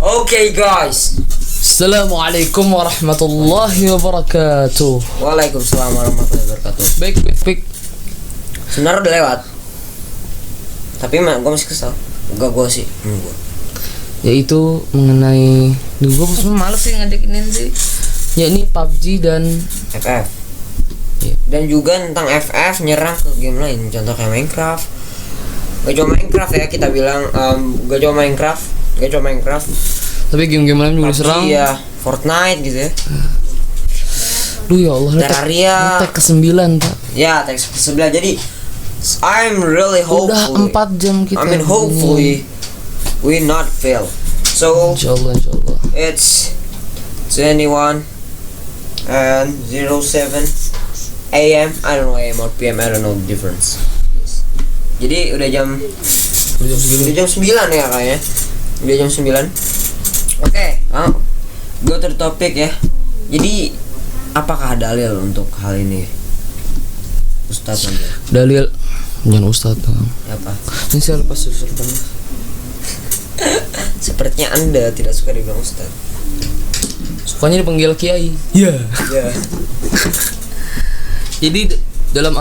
Oke guys. Assalamualaikum warahmatullahi wabarakatuh. Waalaikumsalam warahmatullahi wabarakatuh. Baik. Sebenarnya udah lewat. Tapi gue masih kesel. Gue sih. Yaitu mengenai gue males sih ngadekinin sih. Ya ini PUBG dan FF. Iya. Dan juga tentang FF nyerang ke game lain. Contoh kayak Minecraft. Gak cuma Minecraft ya kita bilang. Gak cuma Minecraft. Tapi game-game lain juga diserang. Iya, Fortnite gitu ya. Duh ya Allah, Terraria. Tag ke-9 Pak. Ya, tag ke-11. Jadi I'm really hopeful. Udah 4 jam kita. I mean hopefully we not fail. So Insyaallah. it's 21 and 07 AM. I don't know AM or PM. I don't know the difference. Jadi udah jam 9 ya kayaknya. Udah jam 9. Oke, go to the topic ya. Jadi apakah dalil untuk hal ini, Ustadz nanti? Dalil jangan Ustadz dong. Apa? Ini saya lepas susur kan. Sepertinya Anda tidak suka dibilang Ustadz. Sukanya dipanggil Kiai. Iya. Ya. Jadi dalam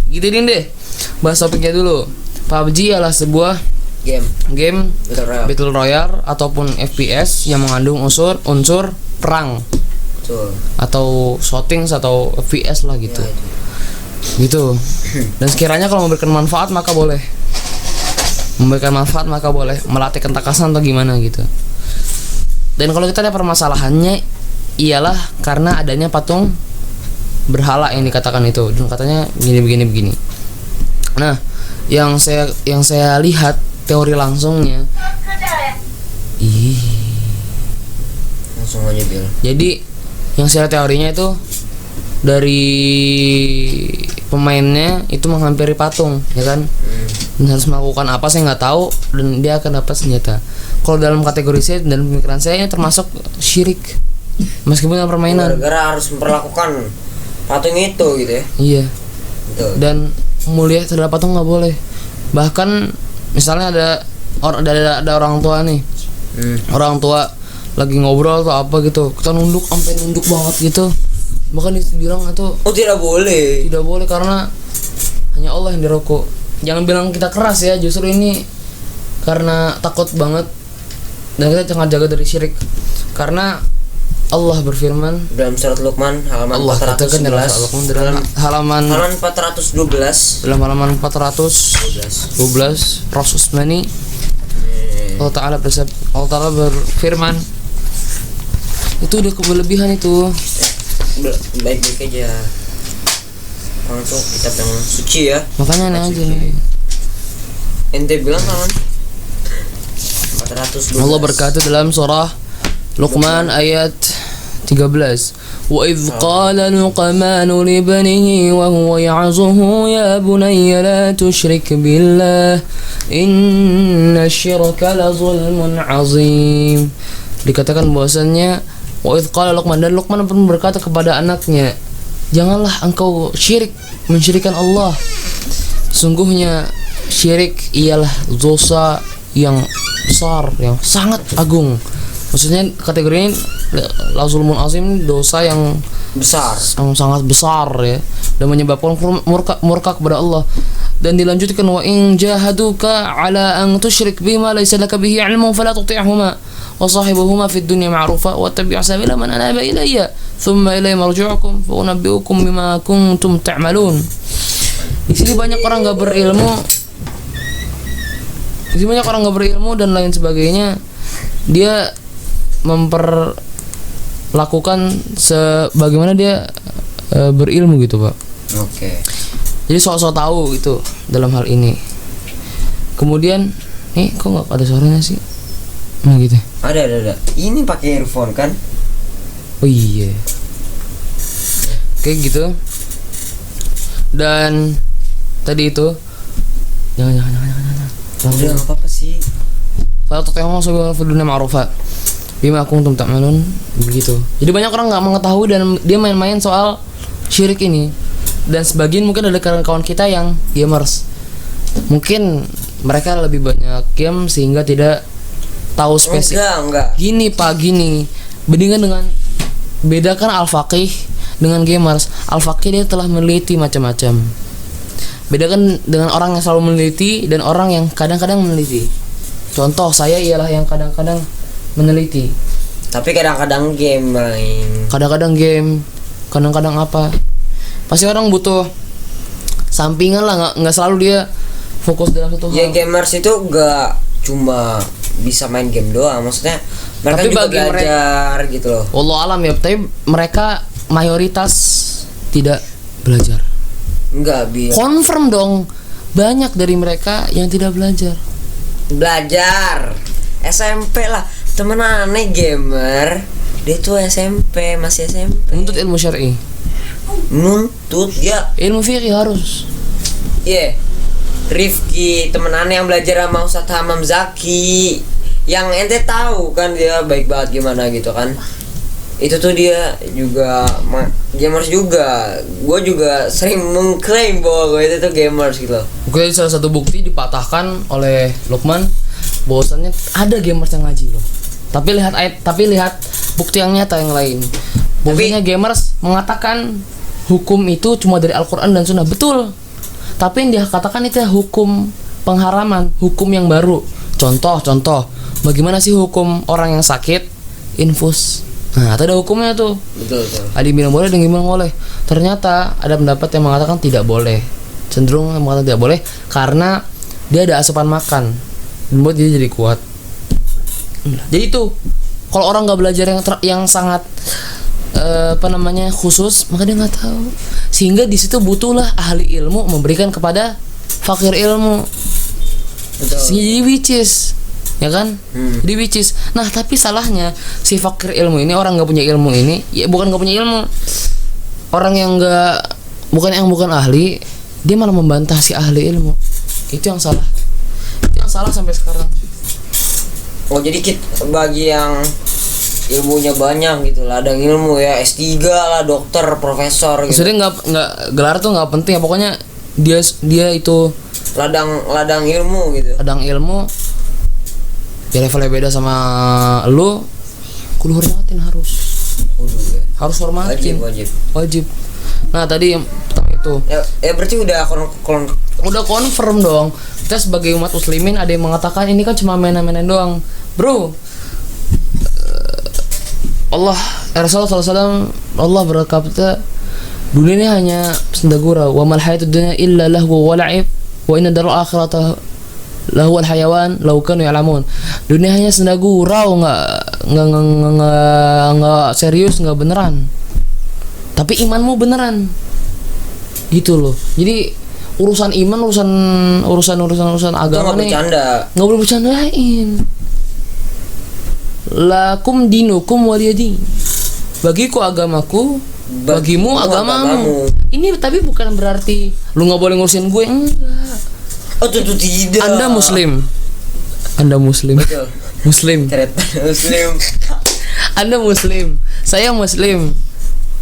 gitu deh. Bahas topiknya dulu. PUBG adalah sebuah game Battle Royale ataupun FPS yang mengandung unsur perang. Betul. Atau shooting atau FPS lah gitu. Ya, gitu. Dan sekiranya kalau memberikan manfaat maka boleh. Melatih ketakasan atau gimana gitu. Dan kalau kita lihat permasalahannya ialah karena adanya patung berhala yang dikatakan itu. Dan katanya begini. Nah, yang saya lihat teori langsungnya. Langsung aja bilang. Jadi yang saya teorinya itu dari pemainnya itu menghampiri patung, ya kan? Dan harus melakukan apa saya nggak tahu, dan dia akan dapat senjata. Kalau dalam kategori saya dan pemikiran saya ini termasuk syirik, meskipun dalam permainan. Gara-gara harus memperlakukan patung itu gitu ya. Iya. Betul. Dan mulia terhadap patung nggak boleh. Bahkan misalnya ada orang tua nih, orang tua lagi ngobrol atau apa gitu, kita sampai nunduk banget gitu. Bahkan dibilang itu tidak boleh karena hanya Allah yang dirokok. Jangan bilang kita keras ya, justru ini karena takut banget dan kita sangat jaga dari syirik. Karena Allah berfirman dalam surat Luqman halaman 411 dalam halaman 412 dalam halaman 412 Rasul-Usmani Allah Ta'ala berfirman, itu udah kelebihan itu. Baik-baik aja. Orang tuh kitab yang suci ya. Makanya aneh aja. Ente bilang halaman 412. Allah berkata dalam surah Luqman ayat 13, wa idh qala Luqman li banihi wa huwa ya'zuhu ya bunayya la tusyrik billah inna syirka la zulmun azim. Dikatakan bahwasannya wa idh qala Luqman, dan Luqman pun berkata kepada anaknya, janganlah engkau mensyirikkan Allah. Sungguhnya syirik ialah dosa yang besar, yang sangat agung. Maksudnya kategori ini la zulmun azim, dosa yang besar, yang sangat besar ya, dan menyebabkan murka kepada Allah. Dan dilanjutkan, wa in jahaduka ala an tusyrik bima laysa laka bihi ilmun fala tuti'huma wa sahibuhuma fid dunya ma'rufa wa tabi' sabila man anaba ilayya thumma ilayya marji'ukum fa unabbi'ukum bima kuntum ta'malun. Di sini banyak orang enggak berilmu dan lain sebagainya. Dia memperlakukan sebagaimana dia berilmu gitu, Pak. Oke. Jadi sok-sok tahu gitu dalam hal ini. Kemudian kok nggak ada suaranya sih? Nah gitu. Ada. Ini pakai earphone kan? Oh iya. Kayak gitu. Dan tadi itu jangan. Udah apa sih? Kalau tengok soal dunia ma'rufa bima kuntum ta'malun begitu. Jadi banyak orang nggak mengetahui dan dia main-main soal syirik ini. Dan sebagian mungkin ada kawan-kawan kita yang gamers. Mungkin mereka lebih banyak game sehingga tidak tahu spesifik. Enggak. Gini Pak, gini. Bandingkan dengan bedakan al-faqih dengan gamers. Al-faqih dia telah meneliti macam-macam. Bedakan dengan orang yang selalu meneliti dan orang yang kadang-kadang meneliti. Contoh saya ialah yang kadang-kadang meneliti. Tapi kadang-kadang game main. Kadang-kadang game, kadang-kadang apa? Pasti orang butuh sampingan lah, nggak selalu dia fokus dalam satu Ya hal. gamers itu enggak cuma bisa main game doang, maksudnya mereka Tapi juga bagi belajar gitu loh. Wallahu alam ya, tapi mereka mayoritas tidak belajar. Enggak Confirm dong, banyak dari mereka yang tidak belajar. belajar SMP lah, temen aneh gamer, dia tuh SMP, masih SMP. Menuntut ilmu syar'i, Nuntut ya. ilmu fikih harus. Iya. Rifki temen aneh yang belajar sama Ustadz Hamam Zaki, yang ente tahu kan dia baik banget gimana gitu kan. Itu tuh dia juga gamers juga. Gue juga sering mengklaim bahwa gue itu tuh gamers gitu loh. Oke, salah satu bukti dipatahkan oleh Lukman bahwasannya ada gamers yang ngaji loh. Tapi lihat bukti yang nyata yang lain. Bahwasanya gamers mengatakan hukum itu cuma dari Al-Qur'an dan Sunnah. Betul. Tapi yang dia katakan itu hukum pengharaman, hukum yang baru. Contoh, bagaimana sih hukum orang yang sakit infus? Nah, ada hukumnya tuh. Betul. Ada yang bilang boleh, ada yang bilang boleh. Ternyata ada pendapat yang mengatakan tidak boleh. Cenderung mengatakan tidak boleh karena dia ada asupan makan, membuat dia jadi kuat. Jadi itu kalau orang nggak belajar yang sangat khusus, maka dia nggak tahu. Sehingga di situ butuhlah ahli ilmu memberikan kepada fakir ilmu. Betul. Jadi which is, ya kan? Jadi which is. Nah, tapi salahnya si fakir ilmu ini, orang nggak punya ilmu ini, ya bukan nggak punya ilmu. Orang yang bukan ahli, dia malah membantah si ahli ilmu. Itu yang salah. Itu yang salah sampai sekarang. Oh jadi bagi yang ilmunya banyak gitu lah, ada ilmu ya S3 lah, dokter, profesor gitu. Maksudnya nggak gelar tuh nggak penting ya, pokoknya dia itu ladang ilmu gitu. ladang ilmu. Ya levelnya beda sama lu, kudu hormatin harus. Ya. Harus hormatin. Wajib. Nah, tadi yang pertama itu. Ya berarti udah Udah confirm dong. Kita sebagai umat muslimin ada yang mengatakan ini kan cuma mainan-mainan doang. Bro, Rasulullah SAW Allah berkata dunia ini hanya sendagura, wa mal hayatud dunya illa lahu wa la'ib wa inna darul akhirata lahu al hayawan law kanu ya'lamun. Dunia hanya sendagura, enggak serius, enggak beneran. Tapi imanmu beneran. Gitu loh. Jadi urusan iman, urusan agama nih nggak boleh bercandain. Lakum dinukum waliyadin. Bagiku agamaku, bagimu agamamu. Ini tapi bukan berarti lu nggak boleh ngurusin gue, enggak. Oh tentu tidak. Anda muslim. Betul. Muslim. Muslim. Anda muslim. Saya muslim.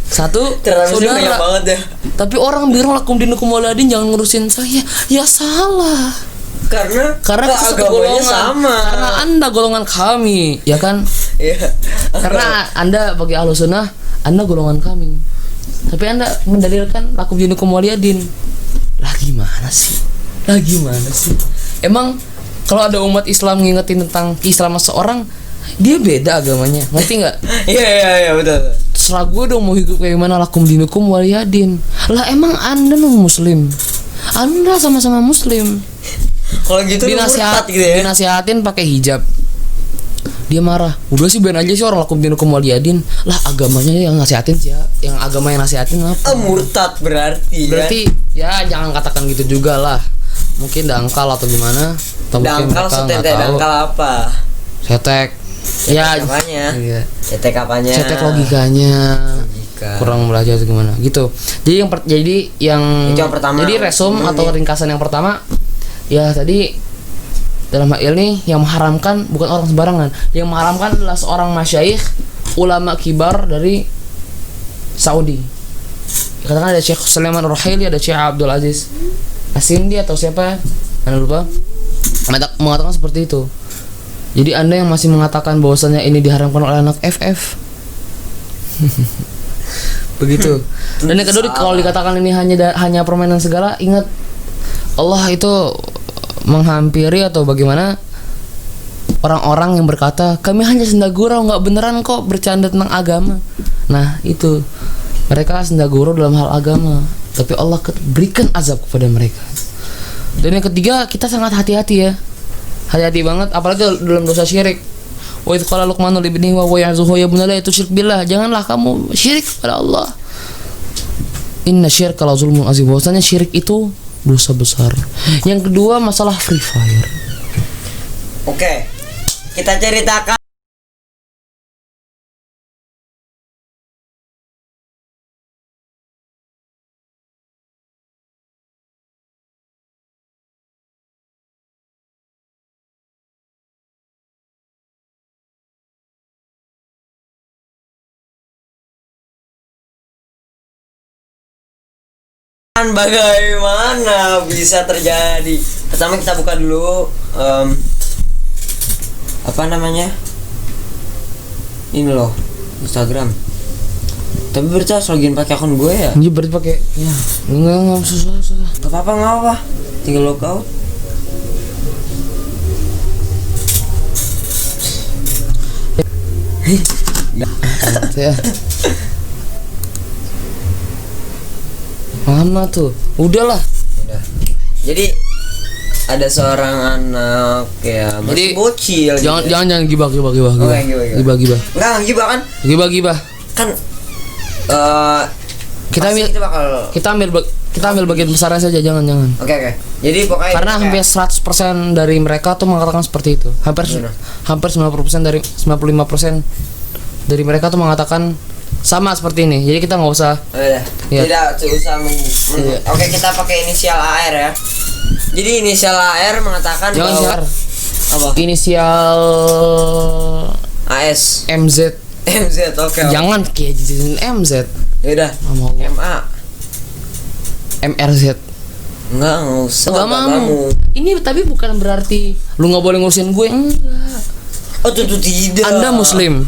Satu saudara banget ya. Tapi orang bilang lakum dinukum waliyadin, jangan ngurusin saya. Ya salah. Karena kita satu golongan sama. Karena Anda golongan kami, ya kan? Iya. Karena Anda bagi Ahlus Sunnah, Anda golongan kami. Tapi Anda mendalilkan lakum dinukum waliyadin. Lah gimana sih? Emang kalau ada umat Islam ngingetin tentang keislaman seorang, dia beda agamanya. Ngerti enggak? Iya betul. Terserah gue dong mau hidup kayak gimana, lakum dinukum waliyadin. Lah emang Anda muslim. Anda sama-sama muslim. Kalau gitu dinasihatin pakai hijab, dia marah. Udah sih ben aja sih orang lakum dinukum waliyadin. Lah agamanya yang nasihatin sih ya. Yang agama yang nasihatin apa? Murtad berarti ya jangan katakan gitu juga lah. Mungkin dangkal atau gimana, atau mungkin mereka nggak tahu. Dangkal apa? Cetek. Ya apanya? Iya. Cetek apanya? Cetek logikanya. Kurang belajar atau gimana gitu. Jadi yang pertama. Jadi resum atau ringkasan yang pertama, ya tadi dalam hal ini yang mengharamkan bukan orang sembarangan. Yang mengharamkan adalah seorang masyaikh, ulama kibar dari Saudi. Katakan ada Syekh Sulaiman Ar-Ruhaili, ada Syekh Abdul Aziz Asindi atau siapa? Anda lupa. Mengatakan seperti itu. Jadi Anda yang masih mengatakan bahwasannya ini diharamkan oleh anak FF. Begitu. Dan yang kedua, kalau dikatakan ini hanya permainan segala, ingat Allah itu menghampiri atau bagaimana orang-orang yang berkata kami hanya senda gurau, nggak beneran kok bercanda tentang agama. Nah itu mereka senda gurau dalam hal agama, tapi Allah berikan azab kepada mereka. Dan yang ketiga, kita sangat hati-hati ya, hati-hati banget, apalagi dalam dosa syirik. Wa idz qala Luqmanu li ibnihi wa huwa ya'zuhu ya bunayya la tusyrik billah, janganlah kamu syirik kepada Allah. Inna syirka la zulmun azim, bahwasanya syirik itu dosa besar. Yang kedua, masalah Free Fire. Oke, kita ceritakan. Bagaimana bisa terjadi? Pertama kita buka dulu apa namanya? Ini loh, Instagram. Tapi berarti login pakai akun gue ya? Iya, berarti pakai ya. Enggak susah. Gak apa-apa. Tinggal logout. Ya. Lama tuh. Udahlah. Udah. Jadi ada seorang anak ya masih Jadi, bocil. Jangan gibah. Gibah. Enggak gibah kan? Gibah. Kan kita ambil bagian besarnya saja, jangan. Oke. Jadi pokoknya karena hampir 100% dari mereka tuh mengatakan seperti itu. Hampir 90% dari 95% dari mereka tuh mengatakan sama seperti ini. Jadi kita nggak usah tidak usah Oke, kita pakai inisial AR ya. Jadi inisial AR mengatakan jangan bahwa apa? Inisial AS MZ. Oke. Jangan kayak jadiin MZ. Ya udah. MA MRZ. Enggak usah. Enggak mau. Ini tapi bukan berarti lu nggak boleh ngurusin gue, enggak. Oh, tentu tidak. Anda muslim.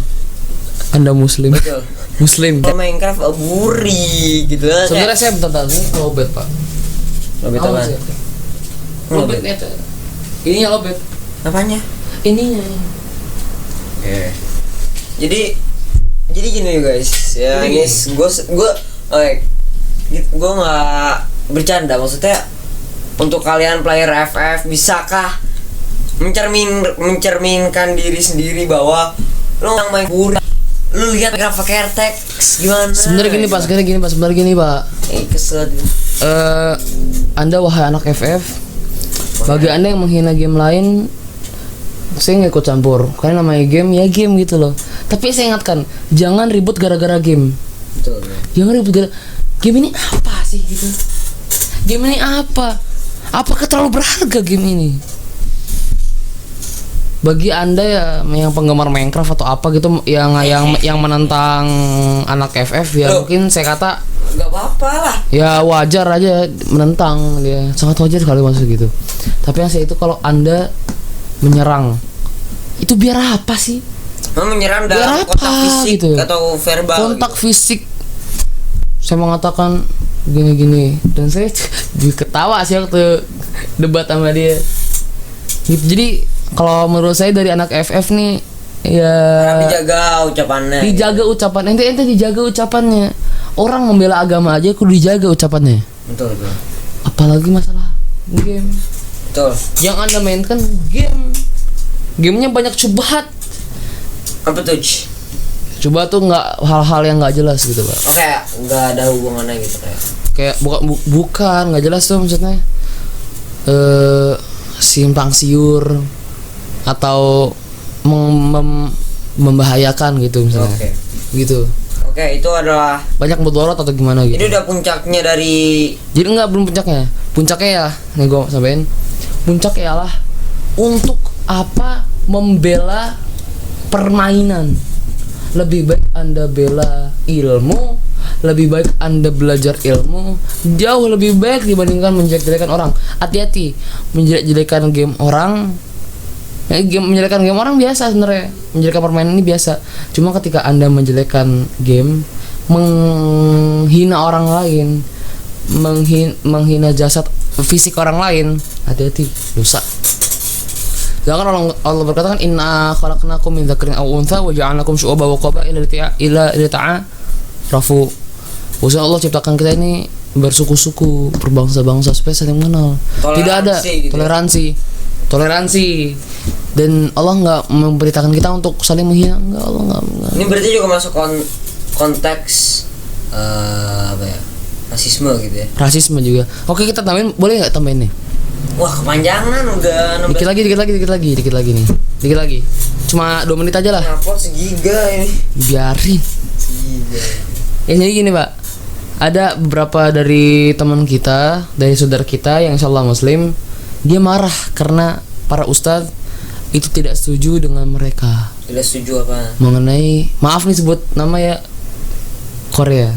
Betul. Muslim. Kalau Minecraft aburi gitu ya. Sebenarnya saya bentar ini lobet, Pak. Lobet apa? Lobet itu. Ininya lobet. Apanya? Ininya. Oke. Jadi gini guys. Ya, ini gue nggak bercanda, maksudnya untuk kalian player FF, bisakah mencerminkan diri sendiri bahwa lo yang main buri, lu lihat pakai teks gimana? Sebenarnya gini Pak. Kesel. Anda wahai anak FF, bagi Anda yang menghina game lain, saya nggak ikut campur. Karena namanya game ya game gitu loh. Tapi saya ingatkan, jangan ribut gara-gara game. Betul. Jangan ribut gara game ini apa sih gitu. Game ini apa? Apakah terlalu berharga game ini? Bagi Anda ya yang penggemar Minecraft atau apa gitu yang menentang anak FF ya, mungkin saya kata nggak apa-apa lah. Ya wajar aja menentang dia, sangat wajar sekali maksud gitu. Tapi yang saya itu kalau Anda menyerang itu biar apa sih? Menyerang dalam kontak fisik gitu, atau verbal? Kontak gitu. Fisik. Saya mengatakan gini dan saya ketawa sih waktu debat sama dia. Gitu. Jadi kalau menurut saya dari anak FF nih ya dijaga ucapannya. Ente dijaga ucapannya. Orang membela agama aja kudu dijaga ucapannya. Betul. Apalagi masalah game. Betul. Yang Anda mainkan game. Gamenya banyak syubhat. Apa tuh? Coba tuh nggak hal-hal yang nggak jelas gitu Pak. Oke, nggak ada hubungannya gitu kayak bukan nggak jelas tuh maksudnya. Simpang siur atau membahayakan gitu misalnya. Oke. Gitu. Oke, itu adalah banyak mudarat atau gimana gitu. Ini udah puncaknya dari. Jadi enggak, belum puncaknya. Puncaknya ya, nih gue sampein. Puncaknya ialah untuk apa membela permainan. Lebih baik Anda bela ilmu, lebih baik Anda belajar ilmu, jauh lebih baik dibandingkan menjelek-jelekan orang. Hati-hati, menjelek-jelekan game orang Menjelekkan game orang biasa sebenarnya. Menjelekkan permainan ini biasa. Cuma ketika Anda menjelekkan game, menghina orang lain, menghina jasad fisik orang lain, hati-hati, dosa. Jangan Allah berkata kan inna khalaqnakum min dzakarin aw untha wa ja'alnakum syu'uban wa qabaila lita'arafu. Usaha Allah ciptakan kita ini bersuku-suku, berbangsa-bangsa supaya saling mengenal. Tidak ada gitu. Toleransi. Dan Allah nggak memberitakan kita untuk saling menghina. Enggak, Allah nggak. Ini berarti juga masuk konteks apa ya? Rasisme gitu ya. Rasisme juga. Oke, kita tambahin, boleh nggak tambahin nih? Wah, kepanjangan udah. Dikit lagi nih. Dikit lagi. Cuma 2 menit aja lah. Ngapot segiga ini. Biarin. Ya jadi gini, Pak. Ada beberapa dari teman kita, dari saudara kita yang insyaallah muslim, dia marah karena para ustadz itu tidak setuju dengan mereka. Tidak setuju apa? Mengenai, maaf nih sebut nama ya, Korea.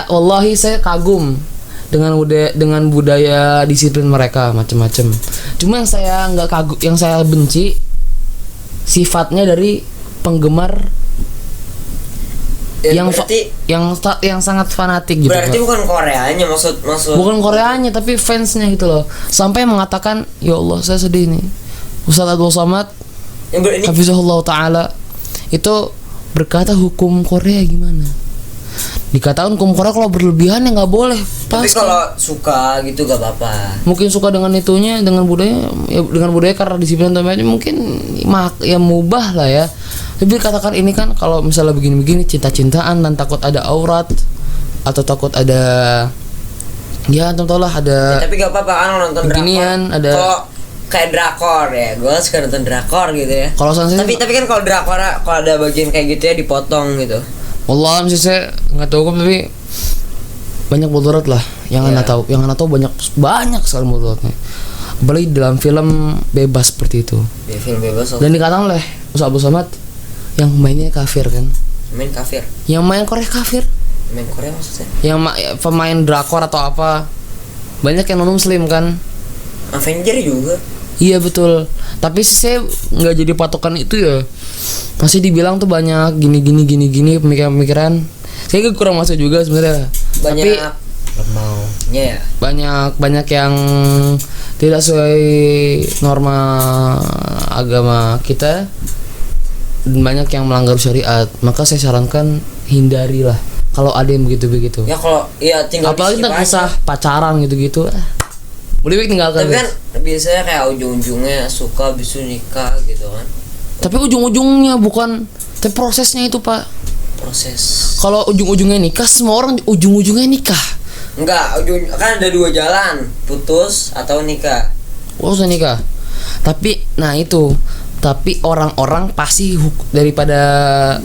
Wallahi saya kagum dengan budaya disiplin mereka macam-macam. Cuma yang saya nggak kagum, yang saya benci sifatnya dari penggemar yang sangat fanatik gitu. Berarti bukan Koreanya maksud. Bukan Koreanya tapi fansnya gitu loh. Sampai mengatakan, "Ya Allah, saya sedih nih. Ustaz Abdul Somad hafizahullah taala itu berkata hukum Korea gimana?" Dikatakan hukum Korea kalau berlebihan ya nggak boleh. Tapi kalau suka gitu gak apa-apa. Mungkin suka dengan itunya, dengan budaya karena disiplin temannya mungkin ya mubah lah ya. Tapi katakan ini kan kalau misalnya begini-begini cinta-cintaan dan takut ada aurat atau takut ada ya tau lah ada. Ya, tapi gak apa-apa kan nonton beginian, drakor. Ada kok kayak drakor ya. Gue suka nonton drakor gitu ya. Kalau tapi kan kalau drakor kalau ada bagian kayak gitu ya dipotong gitu. Wallah sih saya nggak tahu tapi banyak mudarat lah yang anak tahu. Yang anak tahu banyak sekali mudaratnya. Apalagi dalam film bebas seperti itu. Ya, film bebas. Dan dikatakan oleh Ustaz Abdul Somad yang mainnya kafir kan? Main kafir. Yang main Korea kafir. Main Korea maksudnya? Yang pemain drakor atau apa? Banyak yang non muslim kan? Avenger juga. Iya betul. Tapi sih saya nggak jadi patokan itu ya. Masih dibilang tuh banyak gini pemikiran. Saya kurang masuk juga sebenarnya. Banyak tapi maunya ya. Banyak yang tidak sesuai norma agama kita. Dan banyak yang melanggar syariat, maka saya sarankan hindarilah kalau ada yang begitu-begitu. Ya kalau tinggal apalagi tentang kisah pacaran gitu-gitu, boleh baik tinggalkan. Tapi kan biasanya kayak ujung-ujungnya suka bisu nikah gitu kan. Tapi ujung-ujungnya bukan, tapi prosesnya itu Pak. Proses. Kalau ujung-ujungnya nikah, semua orang ujung-ujungnya nikah. Enggak, kan ada 2 jalan, putus atau nikah. Putus nikah. Tapi orang-orang pasti daripada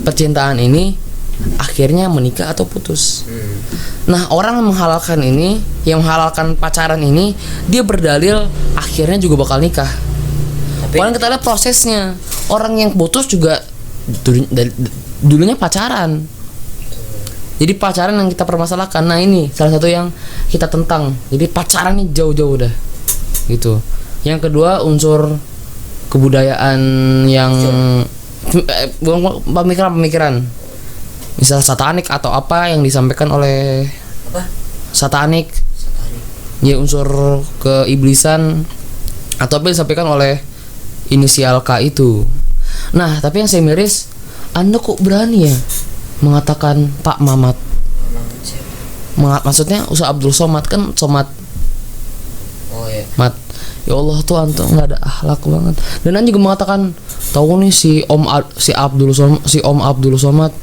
percintaan ini akhirnya menikah atau putus. Nah, orang yang menghalalkan pacaran ini, dia berdalil akhirnya juga bakal nikah. Orang kita lihat prosesnya. Orang yang putus juga dulunya pacaran. Jadi pacaran yang kita permasalahkan. Nah, ini salah satu yang kita tentang. Jadi pacaran ini jauh-jauh udah. Gitu. Yang kedua, unsur kebudayaan yang pemikiran misal satanik atau apa yang disampaikan oleh satanik ya, unsur keiblisan atau apa yang disampaikan oleh inisial K itu. Nah, tapi yang saya miris, Anda kok berani ya mengatakan Pak Mamat? Maksudnya Ustaz Abdul Somad kan Somad. Oh iya. Mat. Ya Allah tuh antum nggak ada akhlak banget. Dan Anda juga mengatakan, tahu nih si Om Abdul Somad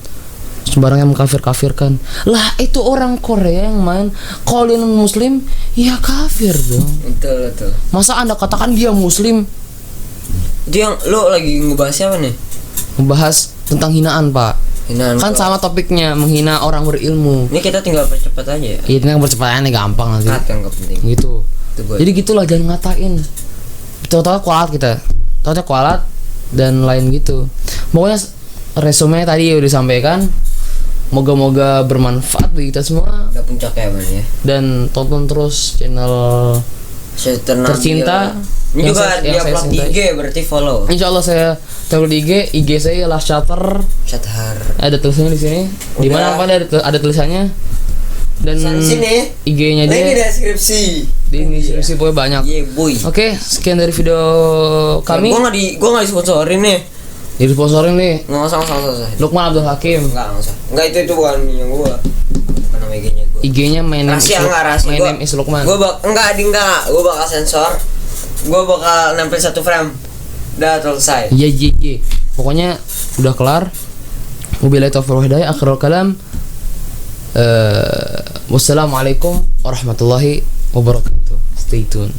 sembarang yang mengkafir-kafirkan. Lah itu orang Korea yang main. Kalau dia non muslim, ya kafir dong. Betul. Masa Anda katakan dia muslim? Itu yang lo lagi ngebahas siapa nih? Ngebahas tentang hinaan Pak. Hinaan kan sama topiknya, menghina orang berilmu. Ini kita tinggal percepat aja ya. Iya, tinggal percepat aja, gampang nanti. Yang penting. Gitu. Jadi gitulah, jangan ngatain. Tahu-tahu kualat dan lain gitu. Pokoknya resume tadi udah disampaikan. Moga-moga bermanfaat bagi kita semua. Udah puncak ya, Man ya. Dan tonton terus channel tercinta Ini yang juga saya- dia yang saya upload di cintai. IG berarti follow. Insya Allah saya taruh di IG saya lah Shutter. Shathar. Ada tulisannya di sini. Di Udah. mana ada tulisannya. Dan Di sini. IG-nya Link di dia deskripsi. di deskripsi pokoknya banyak. Iya, boy. Oke, sekian dari video kami. Gua enggak disponsorin nih. Jadi sponsorin nih Enggak usah. Lukman Abdul Hakim. Enggak usah. Enggak itu bukan yang gua. Apa nama IG-nya gua? IG-nya my name Rahasia is enggak rahasia. My name is Lukman. Enggak. Gua bakal sensor. Gua bakal nempel satu frame. Udah selesai. Iya. Pokoknya udah kelar. Wabillahi taufiq wal hidayah. Akhirul kalam. Wassalamualaikum warahmatullahi wabarakatuh. Stay tune.